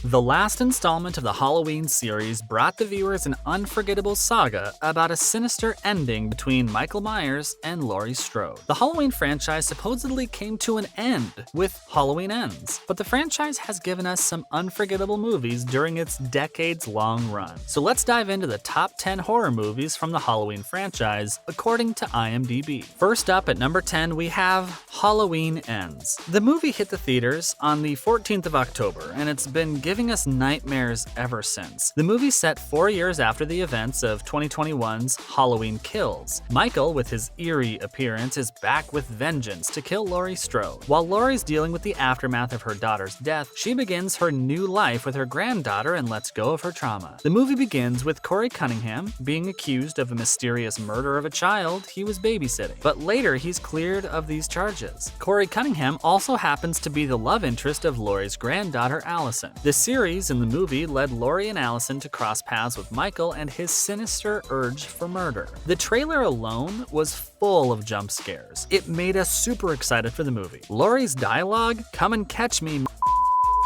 The last installment of the Halloween series brought the viewers an unforgettable saga about a sinister ending between Michael Myers and Laurie Strode. The Halloween franchise supposedly came to an end with Halloween Ends, but the franchise has given us some unforgettable movies during its decades-long run. So let's dive into the top 10 horror movies from the Halloween franchise, according to IMDb. First up at number 10, we have Halloween Ends. The movie hit the theaters on the 14th of October, and it's been giving us nightmares ever since. The movie set 4 years after the events of 2021's Halloween Kills. Michael, with his eerie appearance, is back with vengeance to kill Laurie Strode. While Laurie's dealing with the aftermath of her daughter's death, she begins her new life with her granddaughter and lets go of her trauma. The movie begins with Corey Cunningham being accused of a mysterious murder of a child he was babysitting, but later he's cleared of these charges. Corey Cunningham also happens to be the love interest of Laurie's granddaughter, Allison. The series in the movie led Laurie and Allison to cross paths with Michael and his sinister urge for murder. The trailer alone was full of jump scares. It made us super excited for the movie. Laurie's dialogue, "Come and catch me,"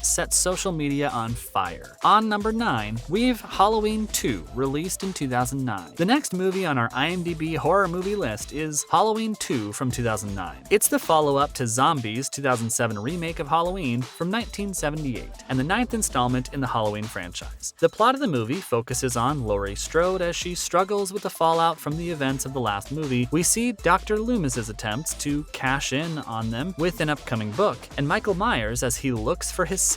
set social media on fire. On number 9, we've Halloween 2, released in 2009. The next movie on our IMDb horror movie list is Halloween 2 from 2009. It's the follow-up to Zombies' 2007 remake of Halloween from 1978, and the 9th installment in the Halloween franchise. The plot of the movie focuses on Laurie Strode as she struggles with the fallout from the events of the last movie. We see Dr. Loomis's attempts to cash in on them with an upcoming book, and Michael Myers as he looks for his sister.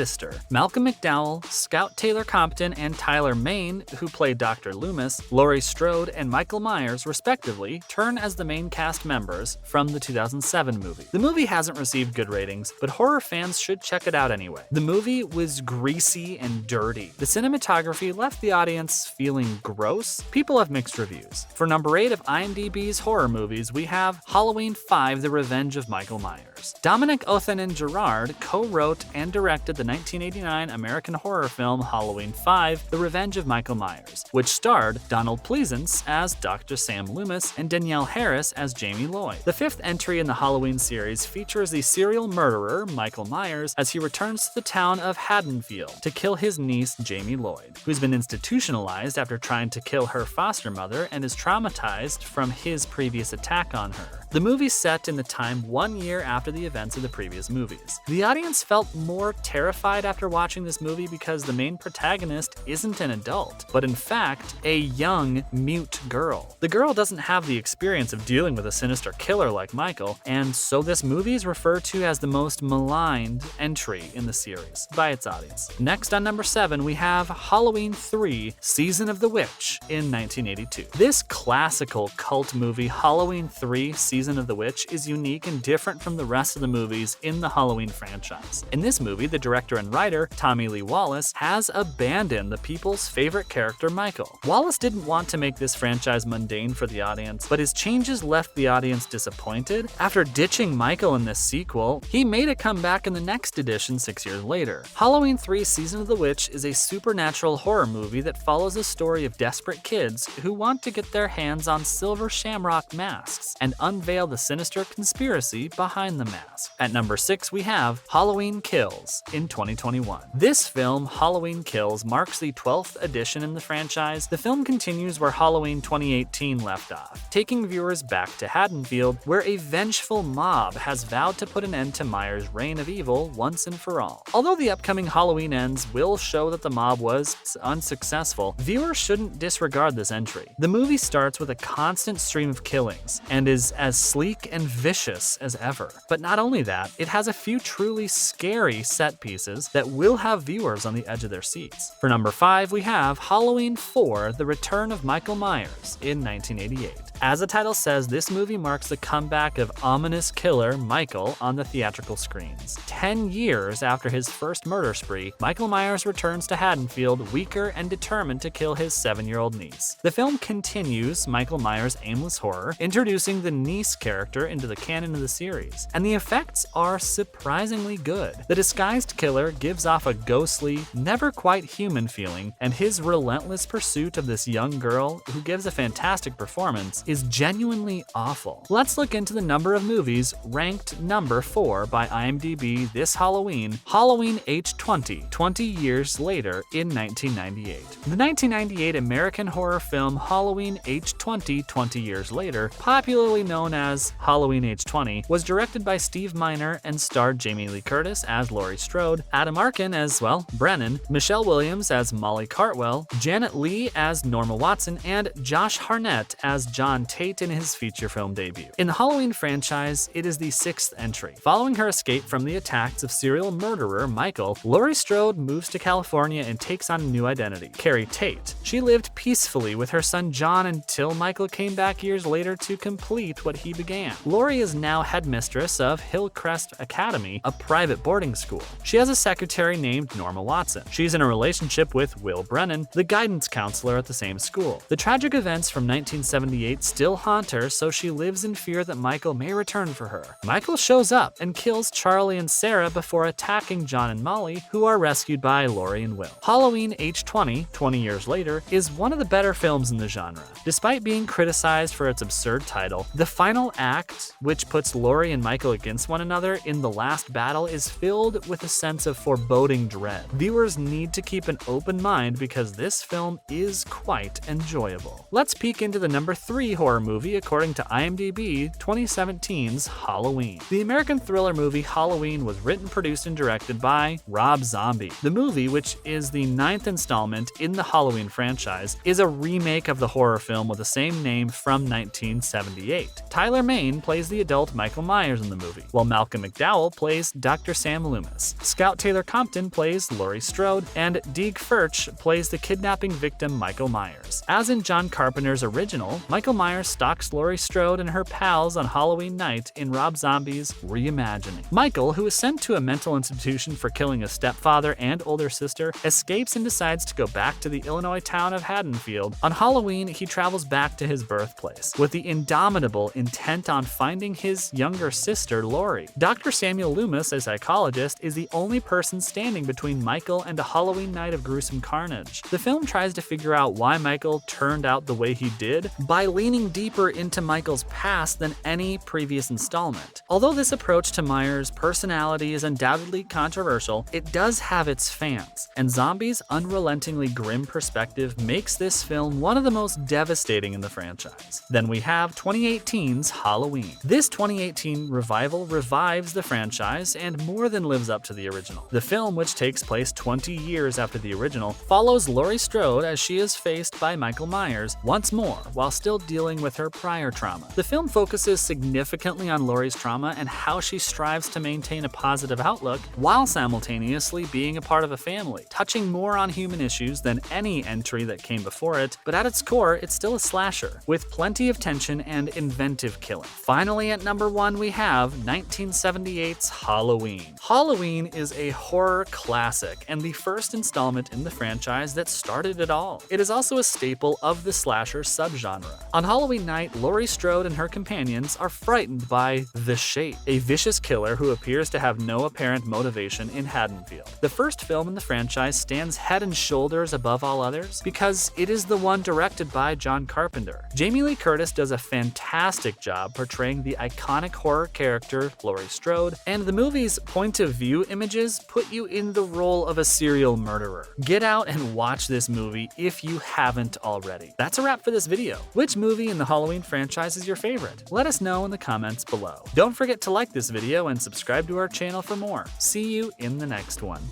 Malcolm McDowell, Scout Taylor Compton, and Tyler Mane, who play Dr. Loomis, Laurie Strode, and Michael Myers, respectively, turn as the main cast members from the 2007 movie. The movie hasn't received good ratings, but horror fans should check it out anyway. The movie was greasy and dirty. The cinematography left the audience feeling gross. People have mixed reviews. For number 8 of IMDb's horror movies, we have Halloween 5: The Revenge of Michael Myers. Dominic Othanen-Gerard co-wrote and directed the 1989 American horror film Halloween 5: The Revenge of Michael Myers, which starred Donald Pleasance as Dr. Sam Loomis and Danielle Harris as Jamie Lloyd. The 5th entry in the Halloween series features the serial murderer Michael Myers as he returns to the town of Haddonfield to kill his niece Jamie Lloyd, who's been institutionalized after trying to kill her foster mother and is traumatized from his previous attack on her. The movie's set in the time 1 year after the events of the previous movies. The audience felt more terrified after watching this movie because the main protagonist isn't an adult, but in fact, a young, mute girl. The girl doesn't have the experience of dealing with a sinister killer like Michael, and so this movie is referred to as the most maligned entry in the series by its audience. Next on number 7, we have Halloween 3: Season of the Witch in 1982. This classical cult movie, Halloween 3: Season of the Witch, is unique and different from the rest of the movies in the Halloween franchise. In this movie, the director and writer, Tommy Lee Wallace, has abandoned the people's favorite character, Michael. Wallace didn't want to make this franchise mundane for the audience, but his changes left the audience disappointed. After ditching Michael in this sequel, he made a comeback in the next edition 6 years later. Halloween 3: Season of the Witch is a supernatural horror movie that follows a story of desperate kids who want to get their hands on silver shamrock masks and unveil the sinister conspiracy behind the mask. At number 6, we have Halloween Kills in 2021. This film, Halloween Kills, marks the 12th edition in the franchise. The film continues where Halloween 2018 left off, taking viewers back to Haddonfield, where a vengeful mob has vowed to put an end to Myers' reign of evil once and for all. Although the upcoming Halloween Ends will show that the mob was unsuccessful, viewers shouldn't disregard this entry. The movie starts with a constant stream of killings and is as sleek and vicious as ever. But not only that, it has a few truly scary set pieces that will have viewers on the edge of their seats. For number 5, we have Halloween 4: The Return of Michael Myers in 1988. As the title says, this movie marks the comeback of ominous killer Michael on the theatrical screens. 10 years after his first murder spree, Michael Myers returns to Haddonfield weaker and determined to kill his 7-year-old niece. The film continues Michael Myers' aimless horror, introducing the niece character into the canon of the series, and the effects are surprisingly good. The disguised killer gives off a ghostly, never quite human feeling, and his relentless pursuit of this young girl, who gives a fantastic performance, is genuinely awful. Let's look into the number of movies ranked number 4 by IMDb this Halloween, Halloween H20, 20 years later in 1998. The 1998 American horror film Halloween H20, 20 years later, popularly known as Halloween H20, was directed by Steve Miner and starred Jamie Lee Curtis as Laurie Strode, Adam Arkin as, well, Brennan, Michelle Williams as Molly Cartwell, Janet Leigh as Norma Watson, and Josh Hartnett as John Tate in his feature film debut. In the Halloween franchise, it is the 6th entry. Following her escape from the attacks of serial murderer Michael, Laurie Strode moves to California and takes on a new identity, Carrie Tate. She lived peacefully with her son John until Michael came back years later to complete what he began. Laurie is now headmistress of Hillcrest Academy, a private boarding school. She has a secretary named Norma Watson. She's in a relationship with Will Brennan, the guidance counselor at the same school. The tragic events from 1978 still haunt her, so she lives in fear that Michael may return for her. Michael shows up and kills Charlie and Sarah before attacking John and Molly, who are rescued by Laurie and Will. Halloween H20, 20 years later, is one of the better films in the genre. Despite being criticized for its absurd title, the final act, which puts Laurie and Michael against one another in the last battle, is filled with a sense of foreboding dread. Viewers need to keep an open mind because this film is quite enjoyable. Let's peek into the number 3 horror movie according to IMDb 2017's Halloween. The American thriller movie Halloween was written, produced, and directed by Rob Zombie. The movie, which is the 9th installment in the Halloween franchise, is a remake of the horror film with the same name from 1978. Tyler Mane plays the adult Michael Myers in the movie, while Malcolm McDowell plays Dr. Sam Loomis. Scout Taylor Compton plays Laurie Strode, and Deeg Furch plays the kidnapping victim Michael Myers. As in John Carpenter's original, Michael Myers stalks Laurie Strode and her pals on Halloween night in Rob Zombie's reimagining. Michael, who is sent to a mental institution for killing his stepfather and older sister, escapes and decides to go back to the Illinois town of Haddonfield. On Halloween, he travels back to his birthplace, with the indomitable intent on finding his younger sister, Laurie. Dr. Samuel Loomis, a psychologist, is the only person standing between Michael and a Halloween night of gruesome carnage. The film tries to figure out why Michael turned out the way he did by leaning deeper into Michael's past than any previous installment. Although this approach to Myers' personality is undoubtedly controversial, it does have its fans, and Zombie's unrelentingly grim perspective makes this film one of the most devastating in the franchise. Then we have 2018's Halloween. This 2018 revival revives the franchise and more than lives up to the original. The film, which takes place 20 years after the original, follows Laurie Strode as she is faced by Michael Myers once more while still dealing with her prior trauma. The film focuses significantly on Laurie's trauma and how she strives to maintain a positive outlook while simultaneously being a part of a family, touching more on human issues than any entry that came before it, but at its core, it's still a slasher, with plenty of tension and inventive killing. Finally, at number 1, we have 1978's Halloween. Halloween is a horror classic and the first installment in the franchise that started it all. It is also a staple of the slasher subgenre. On Halloween night, Laurie Strode and her companions are frightened by the Shape, a vicious killer who appears to have no apparent motivation in Haddonfield. The first film in the franchise stands head and shoulders above all others because it is the one directed by John Carpenter. Jamie Lee Curtis does a fantastic job portraying the iconic horror character Laurie Strode, and the movie's point-of-view images put you in the role of a serial murderer. Get out and watch this movie if you haven't already. That's a wrap for this video. Which movie in the Halloween franchise is your favorite? Let us know in the comments below. Don't forget to like this video and subscribe to our channel for more. See you in the next one.